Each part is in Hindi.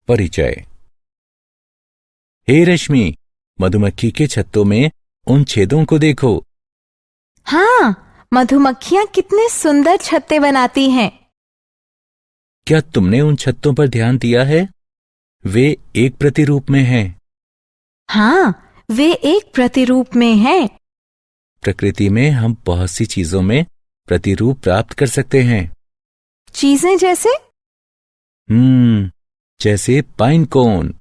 परिचय। हे रश्मि, मधुमक्खी के छत्तों में उन छेदों को देखो। हाँ, मधुमक्खियाँ कितने सुंदर छत्ते बनाती हैं। क्या तुमने उन छत्तों पर ध्यान दिया है? वे एक प्रतिरूप में हैं। हाँ, वे एक प्रतिरूप में हैं। प्रकृति में हम बहुत सी चीजों में प्रतिरूप प्राप्त कर सकते हैं। चीजें जैसे? जैसे पाइन कोन।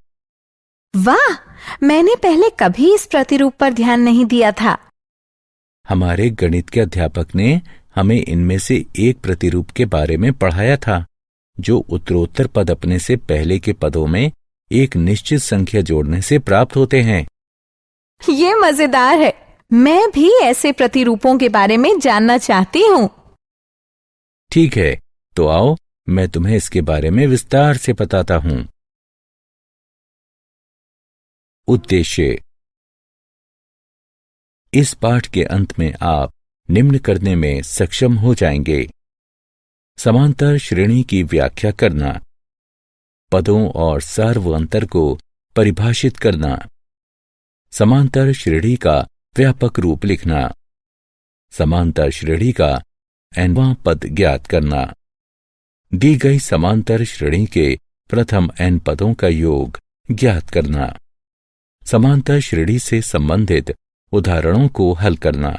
वाह, मैंने पहले कभी इस प्रतिरूप पर ध्यान नहीं दिया था। हमारे गणित के अध्यापक ने हमें इनमें से एक प्रतिरूप के बारे में पढ़ाया था, जो उत्तरोत्तर पद अपने से पहले के पदों में एक निश्चित संख्या जोड़ने से प्राप्त होते हैं। ये मजेदार है। मैं भी ऐसे प्रतिरूपों के बारे में जानना चाहती हूँ। ठीक है, तो आओ मैं तुम्हें इसके बारे में विस्तार से बताता हूं। उद्देश्य। इस पाठ के अंत में आप निम्न करने में सक्षम हो जाएंगे: समांतर श्रेणी की व्याख्या करना, पदों और सार्वअंतर को परिभाषित करना, समांतर श्रेणी का व्यापक रूप लिखना, समांतर श्रेणी का nवां पद ज्ञात करना, दी गई समांतर श्रेणी के प्रथम n पदों का योग ज्ञात करना, समांतर श्रेणी से संबंधित उदाहरणों को हल करना।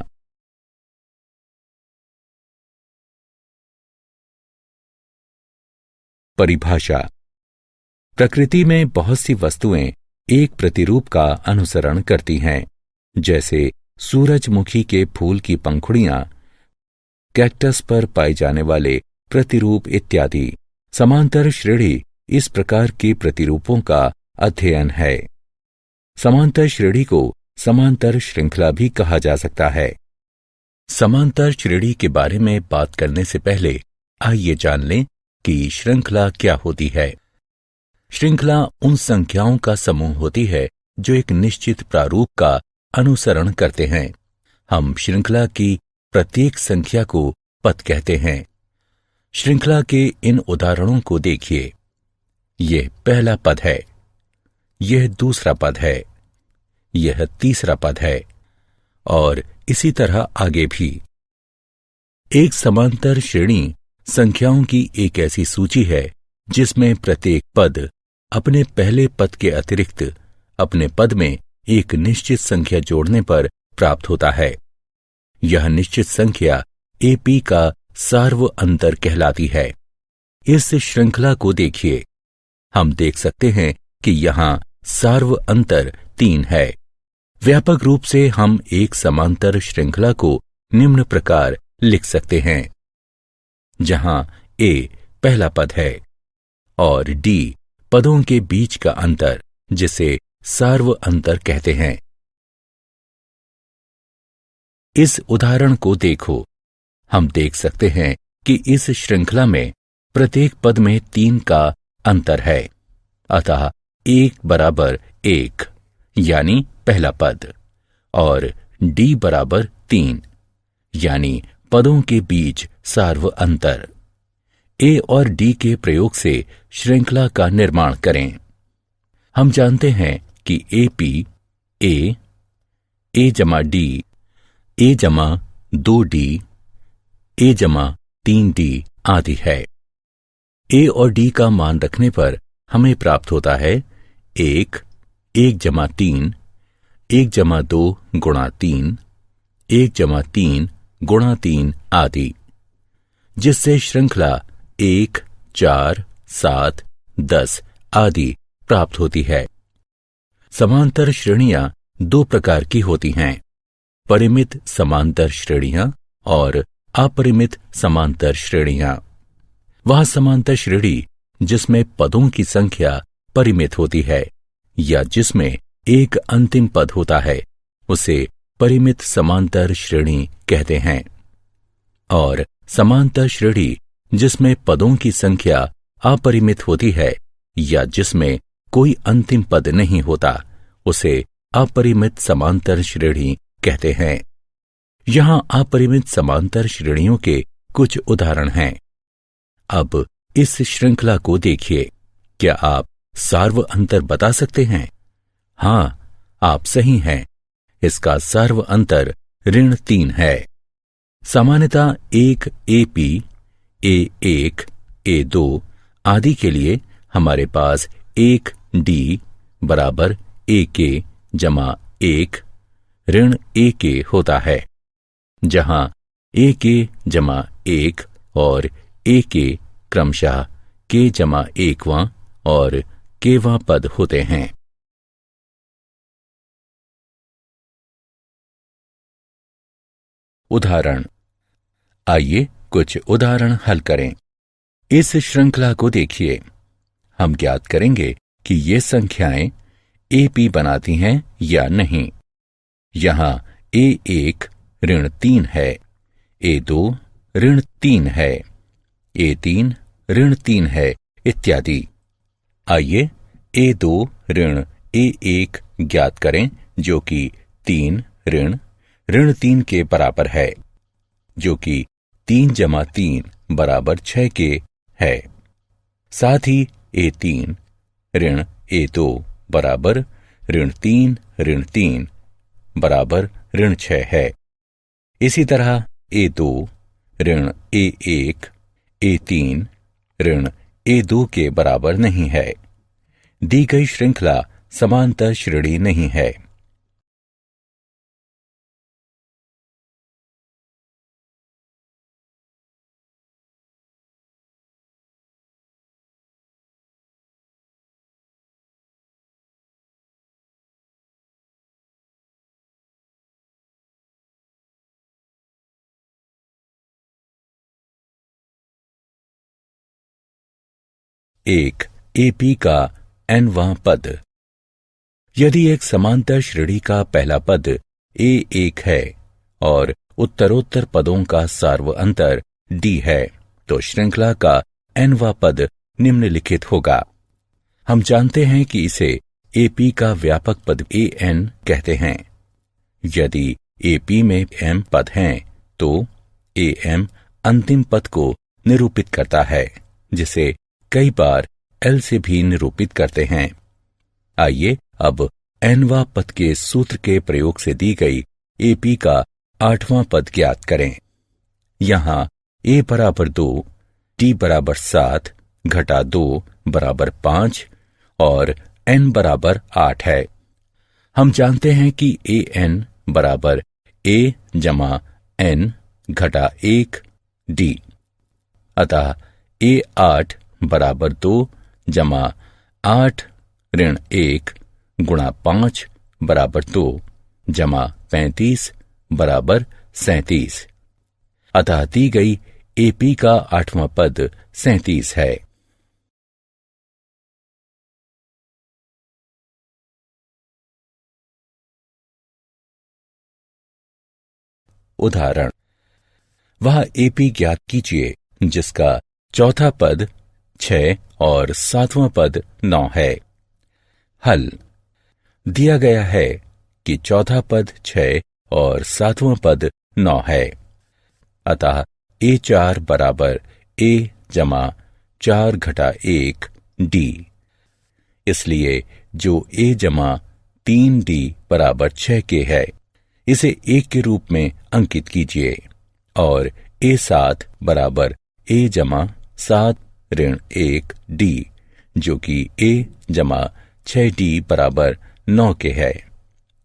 परिभाषा। प्रकृति में बहुत सी वस्तुएं एक प्रतिरूप का अनुसरण करती हैं, जैसे सूरजमुखी के फूल की पंखुड़ियां, कैक्टस पर पाए जाने वाले प्रतिरूप इत्यादि। समांतर श्रेणी इस प्रकार के प्रतिरूपों का अध्ययन है। समांतर श्रेणी को समांतर श्रृंखला भी कहा जा सकता है। समांतर श्रेणी के बारे में बात करने से पहले आइए जान लें कि श्रृंखला क्या होती है। श्रृंखला उन संख्याओं का समूह होती है जो एक निश्चित प्रारूप का अनुसरण करते हैं। हम श्रृंखला की प्रत्येक संख्या को पद कहते हैं। श्रृंखला के इन उदाहरणों को देखिए। यह पहला पद है, यह दूसरा पद है, यह तीसरा पद है, और इसी तरह आगे भी। एक समांतर श्रेणी संख्याओं की एक ऐसी सूची है जिसमें प्रत्येक पद अपने पहले पद के अतिरिक्त अपने पद में एक निश्चित संख्या जोड़ने पर प्राप्त होता है। यह निश्चित संख्या AP का सार्वअंतर कहलाती है। इस श्रृंखला को देखिए। हम देख सकते हैं कि यहाँ सार्वअंतर 3 है। व्यापक रूप से हम एक समांतर श्रृंखला को निम्न प्रकार लिख सकते हैं, जहां A पहला पद है और D पदों के बीच का अंतर, जिसे सार्वअंतर कहते हैं। इस उदाहरण को देखो। हम देख सकते हैं कि इस श्रृंखला में प्रत्येक पद में 3 का अंतर है, अतः 1 बराबर 1 यानी पहला पद, और D बराबर 3 यानी पदों के बीच सार्वअंतर। A और D के प्रयोग से श्रृंखला का निर्माण करें। हम जानते हैं कि AP A जमा D, A जमा 2D, A जमा 3D आदि है। A और D का मान रखने पर हमें प्राप्त होता है 1 जमा 3, 1 जमा 2 गुणा 3, 1 जमा 3 गुणा 3 आदि, जिससे श्रृंखला 1, 4, 7, 10 आदि प्राप्त होती है। समांतर श्रेणियां 2 प्रकार की होती हैं: परिमित समांतर श्रेणियां और अपरिमित समांतर श्रेणियां। वह समांतर श्रेणी जिसमें पदों की संख्या परिमित होती है या जिसमें एक अंतिम पद होता है, उसे परिमित समांतर श्रेणी कहते हैं। और समांतर श्रेणी जिसमें पदों की संख्या अपरिमित होती है या जिसमें कोई अंतिम पद नहीं होता, उसे अपरिमित समांतर श्रेणी कहते हैं। यहां अपरिमित समांतर श्रेणियों के कुछ उदाहरण हैं। अब इस श्रृंखला को देखिए। क्या आप सार्व अंतर बता सकते हैं? हाँ, आप सही हैं। इसका सार्व अंतर ऋण 3 है। सामान्यतः एक AP, A1, A2 आदि के लिए हमारे पास 1D बराबर AK जमा 1 ऋण AK होता है, जहां AK जमा 1 और AK क्रमशः K जमा 1वां और Kवां पद होते हैं। उदाहरण। आइए कुछ उदाहरण हल करें। इस श्रृंखला को देखिए। हम ज्ञात करेंगे कि ये संख्याएं AP बनाती हैं या नहीं। यहां A1 ऋण 3 है, A2 ऋण 3 है, A3 ऋण 3 है, इत्यादि। आइए A2 ऋण A1 ज्ञात करें, जो कि 3 ऋण 3 के बराबर है, जो कि 3 जमा 3 बराबर 6 के है। साथ ही A3 ऋण A2 बराबर ऋण 3 बराबर ऋण 6 है। इसी तरह A2 ऋण A1 A3 ऋण A2 के बराबर नहीं है। दी गई श्रृंखला समांतर श्रेणी नहीं है। एक AP का nवां पद। यदि एक समांतर श्रेणी का पहला पद A1 है और उत्तरोत्तर पदों का सार्व अंतर D है, तो श्रृंखला का nवां पद निम्नलिखित होगा। हम जानते हैं कि इसे AP का व्यापक पद AN कहते हैं। यदि AP में M पद हैं, तो AM अंतिम पद को निरूपित करता है, जिसे कई बार L से भी निरूपित करते हैं। आइए अब nवां पद के सूत्र के प्रयोग से दी गई AP का 8वां पद ज्ञात करें। यहां A बराबर 2, D बराबर 7, घटा 2 बराबर 5 और N बराबर 8 है। हम जानते हैं कि AN बराबर A जमा N घटा 1 D। अतः A8 बराबर 2 जमा 8 ऋण 1 गुणा 5 बराबर 2 जमा 35 बराबर 37। अतः दी गई AP का 8वां पद 37 है। उदाहरण। वह AP ज्ञात कीजिए जिसका चौथा पद 6 और 7वां पद 9 है। हल। दिया गया है कि चौथा पद 6 और 7वां पद 9 है। अतः A4 बराबर A जमा 4 घटा 1 D। इसलिए जो A जमा 3D बराबर 6 के है, इसे 1 के रूप में अंकित कीजिए और A7 बराबर A जमा 7 ऋण 1 D, जो कि A जमा 6D बराबर 9 के है,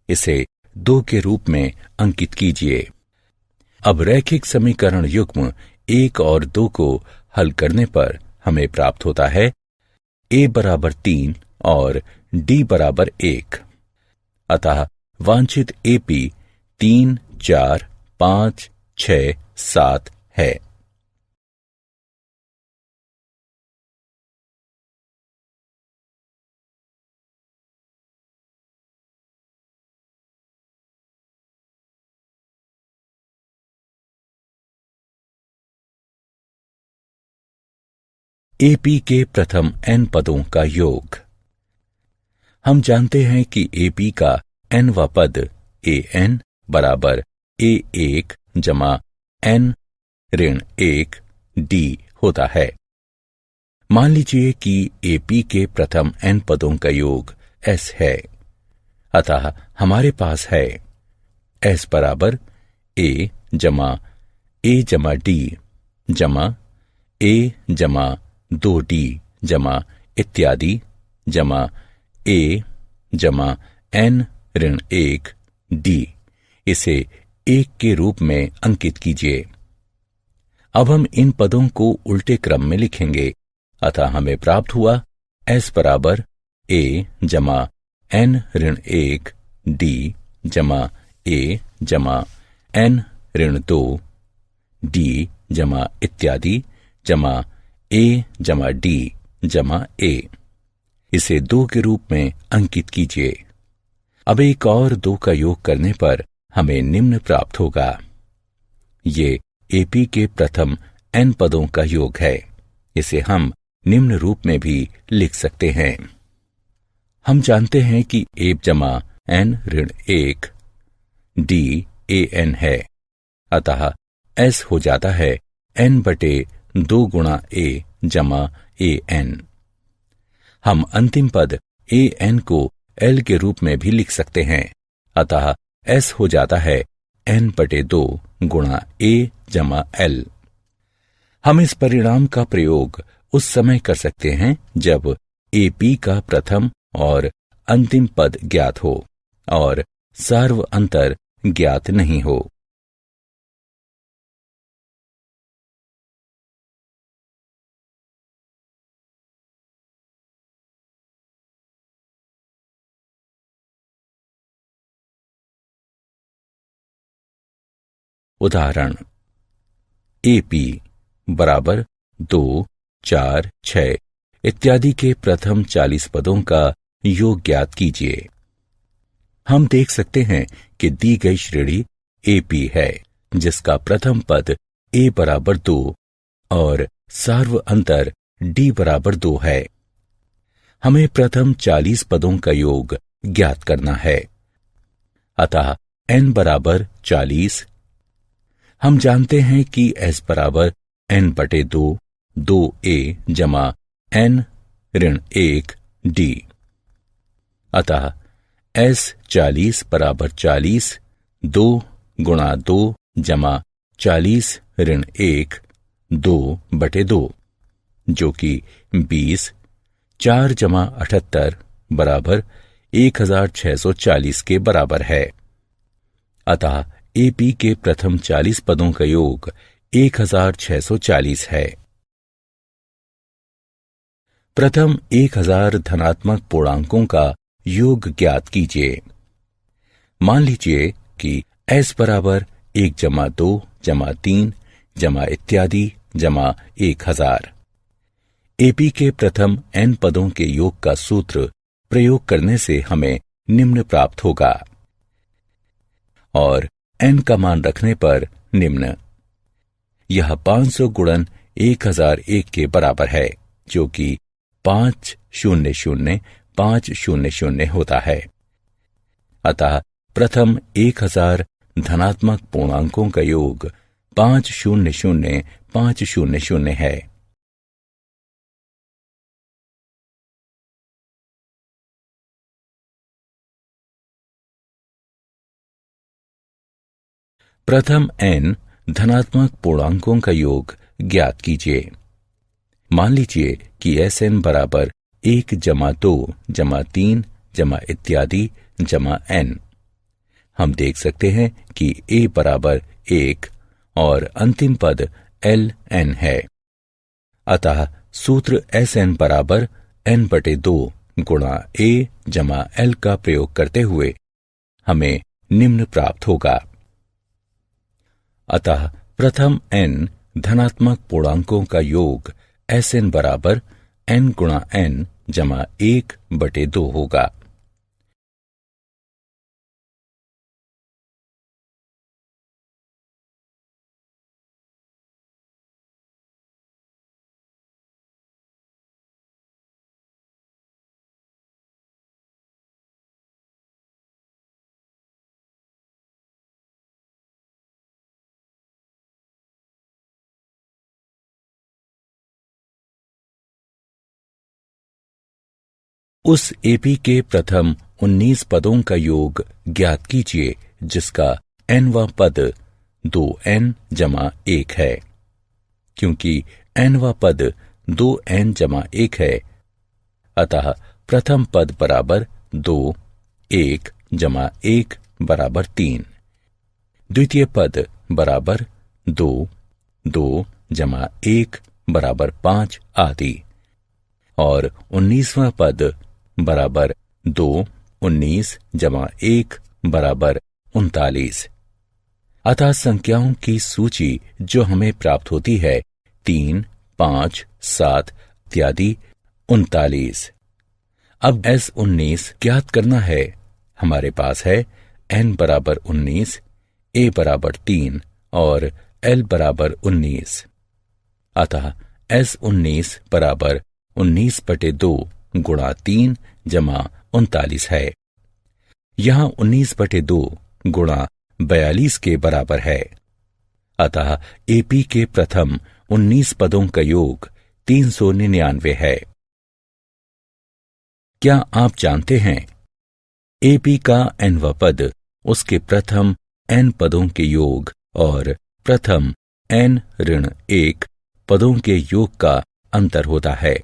इसे 2 के रूप में अंकित कीजिए। अब रैखिक समीकरण युग्म 1 और 2 को हल करने पर हमें प्राप्त होता है A बराबर 3 और D बराबर 1। अतः वांछित AP 3, 4, 5, 6, 7 है। AP के प्रथम n पदों का योग। हम जानते हैं कि AP का nवां पद AN बराबर A1 जमा N ऋण 1 D होता है। मान लीजिए कि एपी के प्रथम n पदों का योग s है, अतः हमारे पास है s बराबर a जमा a जमा d जमा a जमा 2d जमा इत्यादि जमा a जमा n ऋण 1 d। इसे 1 के रूप में अंकित कीजिए। अब हम इन पदों को उल्टे क्रम में लिखेंगे, अतः हमें प्राप्त हुआ s बराबर a जमा n ऋण 1 d जमा a जमा n ऋण 2 d जमा इत्यादि जमा a जमा d जमा a। इसे 2 के रूप में अंकित कीजिए। अब एक और 2 का योग करने पर हमें निम्न प्राप्त होगा। ये एपी के प्रथम n पदों का योग है। इसे हम निम्न रूप में भी लिख सकते हैं। हम जानते हैं कि a जमा n ऋण 1 d a n है, अतः s हो जाता है n बटे 2 गुणा a जमा a n। हम अंतिम पद a n को l के रूप में भी लिख सकते हैं, अतः s हो जाता है n बटे 2 गुणा a जमा l। हम इस परिणाम का प्रयोग उस समय कर सकते हैं जब AP का प्रथम और अंतिम पद ज्ञात हो और सार्व अंतर ज्ञात नहीं हो। उदाहरण AP बराबर 2, 4, 6 इत्यादि के प्रथम 40 पदों का योग ज्ञात कीजिए। हम देख सकते हैं कि दी गई श्रेणी AP है, जिसका प्रथम पद A बराबर 2 और सार्व अंतर D बराबर 2 है। हमें प्रथम 40 पदों का योग ज्ञात करना है, अतः n बराबर 40। हम जानते हैं कि s बराबर n बटे 2 2a जमा n ऋण 1 d, अतः s 40 बराबर 40 2 गुणा 2 जमा 40 ऋण 1 2 बटे 2, जो कि 20 4 जमा 78 बराबर 1640 के बराबर है। अतः AP के प्रथम 40 पदों का योग 1640 है। प्रथम 1000 धनात्मक पूर्णांकों का योग ज्ञात कीजिए। मान लीजिए कि s बराबर 1 जमा 2 जमा 3 जमा इत्यादि जमा 1000। AP के प्रथम n पदों के योग का सूत्र प्रयोग करने से हमें निम्न प्राप्त होगा और n का मान रखने पर निम्न। यह 500 गुणन 1001 के बराबर है, जो कि 500,500 होता है। अतः प्रथम 1000 धनात्मक पूर्णांकों का योग 500,500 है। प्रथम n धनात्मक पूर्णांकों का योग ज्ञात कीजिए। मान लीजिए कि Sn बराबर 1 जमा 2 जमा 3 जमा इत्यादि जमा n। हम देख सकते हैं कि a बराबर 1 और अंतिम पद ln है, अतः सूत्र Sn बराबर n बटे 2 गुणा a जमा l का प्रयोग करते हुए हमें निम्न प्राप्त होगा। अतः प्रथम n धनात्मक पूर्णांकों का योग Sn बराबर n गुणा n जमा 1 बटे 2 होगा। उस एपी के प्रथम 19 पदों का योग ज्ञात कीजिए जिसका nवां पद 2n जमा 1 है। क्योंकि nवां पद 2n जमा 1 है, अतः प्रथम पद बराबर 2, 1 जमा 1 बराबर 3, द्वितीय पद बराबर 2, 2 जमा 1 बराबर 5 आदि, और 19वां पद बराबर 2, 19 जमा 1 बराबर 39। अतः संख्याओं की सूची जो हमें प्राप्त होती है 3, 5, 7 इत्यादि 39। अब S19 ज्ञात करना है। हमारे पास है n बराबर 19, a बराबर 3 और l बराबर 19। अतः S19 बराबर 19/2 गुणा 3 जमा 39 है। यहाँ 19/2 गुणा 42 के बराबर है। अतः एपी के प्रथम 19 पदों का योग 399 है। क्या आप जानते हैं एपी का nवां पद उसके प्रथम n पदों के योग और प्रथम n-1 पदों के योग का अंतर होता है,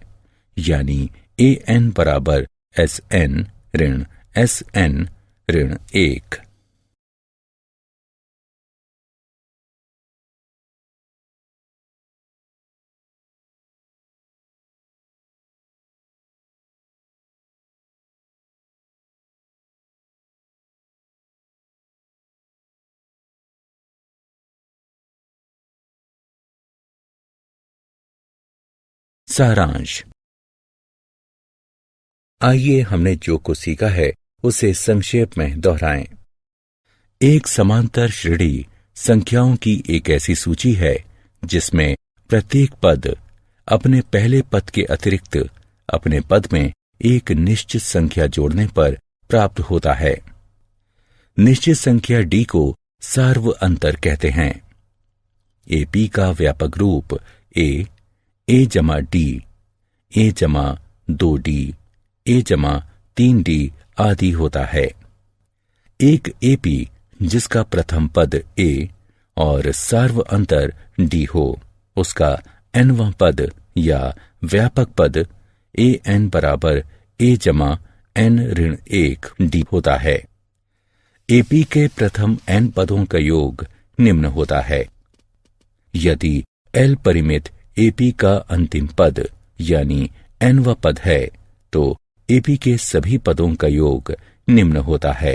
यानी an बराबर sn ऋण sn ऋण 1। सारांश। आइए हमने जो कुछ सीखा है उसे संक्षेप में दोहराएं। एक समांतर श्रेणी संख्याओं की एक ऐसी सूची है जिसमें प्रत्येक पद अपने पहले पद के अतिरिक्त अपने पद में एक निश्चित संख्या जोड़ने पर प्राप्त होता है। निश्चित संख्या d को सार्व अंतर कहते हैं। एपी का व्यापक रूप a जमा d, a जमा 2d, a जमा 3d आदि होता है। एक एपी जिसका प्रथम पद a और सार्व अंतर d हो, उसका nवां पद या व्यापक पद an बराबर a जमा n ऋण 1 d होता है। एपी के प्रथम n पदों का योग निम्न होता है। यदि l परिमित एपी का अंतिम पद यानी nवां पद है तो एपी के सभी पदों का योग निम्न होता है।